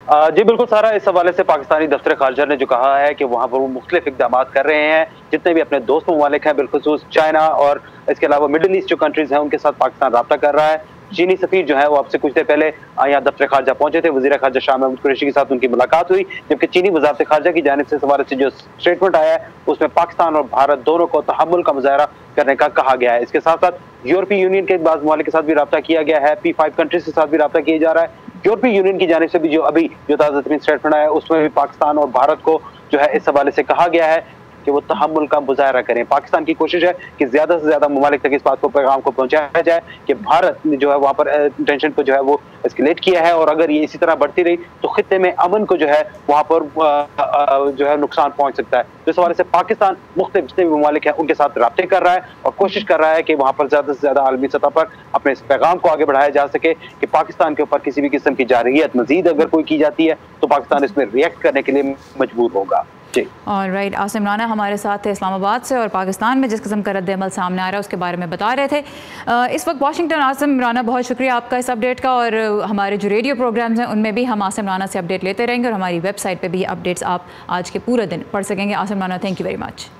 जी बिल्कुल सारा, इस हवाले से पाकिस्तानी दफ्तर खारजा ने जो कहा है कि वहाँ पर वो मुख्तलिफ इक़दाम कर रहे हैं, जितने भी अपने दोस्त ममालिक हैं, बिलखुसूस चाइना और इसके अलावा मिडल ईस्ट जो कंट्रीज़ हैं, उनके साथ पाकिस्तान राब्ता कर रहा है। चीनी सफ़ीर जो है वो अब से कुछ देर पहले यहाँ दफ्तर खारजा पहुंचे थे। वज़ीर ख़ारजा शाह महमूद कुरैशी के साथ उनकी मुलाकात हुई, जबकि चीनी वज़ारत ख़ारजा की जानिब से इस हवाले से जो स्टेटमेंट आया है, उसमें पाकिस्तान और भारत दोनों को तहम्मुल का मुज़ाहरा करने का कहा गया है। इसके साथ-साथ यूरोपीय यूनियन के बाज़ ममालिक के साथ भी राब्ता किया गया है, P5 कंट्रीज़ के साथ भी राब्ता किया जा रहा है। यूरोपीय यूनियन की जानिब से भी जो ताज़ा तरीन स्टेटमेंट आया है, उसमें भी पाकिस्तान और भारत को जो है इस हवाले से कहा गया है कि वो तहम्मुल का मुज़ाहरा करें। पाकिस्तान की कोशिश है कि ज़्यादा से ज़्यादा ममालिक तक इस बात को, पैगाम को पहुँचाया जाए कि भारत ने जो है वहाँ पर टेंशन को जो है वो एस्केलेट किया है, और अगर ये इसी तरह बढ़ती रही तो खित्ते में अमन को जो है वहाँ पर जो है नुकसान पहुँच सकता है। तो इस हवाले से पाकिस्तान मुख्तलिफ जितने भी ममालिक हैं उनके साथ राब्ते कर रहा है और कोशिश कर रहा है कि वहाँ पर ज़्यादा से ज़्यादा आलमी सतह पर अपने इस पैगाम को आगे बढ़ाया जा सके कि पाकिस्तान के ऊपर किसी भी किस्म की जारहियत मज़ीद अगर कोई की जाती है तो पाकिस्तान इसमें रिएक्ट करने के लिए मजबूर होगा। ऑलराइट, आसिम राना हमारे साथ थे इस्लामाबाद से, और पाकिस्तान में जिस किस्म का रद्द-ए-अमल सामने आ रहा है उसके बारे में बता रहे थे। इस वक्त वाशिंगटन। आसिम राना, बहुत शुक्रिया आपका इस अपडेट का, और हमारे जो रेडियो प्रोग्राम्स हैं उनमें भी हम आसिम राना से अपडेट लेते रहेंगे, और हमारी वेबसाइट पर भी अपडेट्स आप आज के पूरे दिन पढ़ सकेंगे। Asim Rana, thank you very much.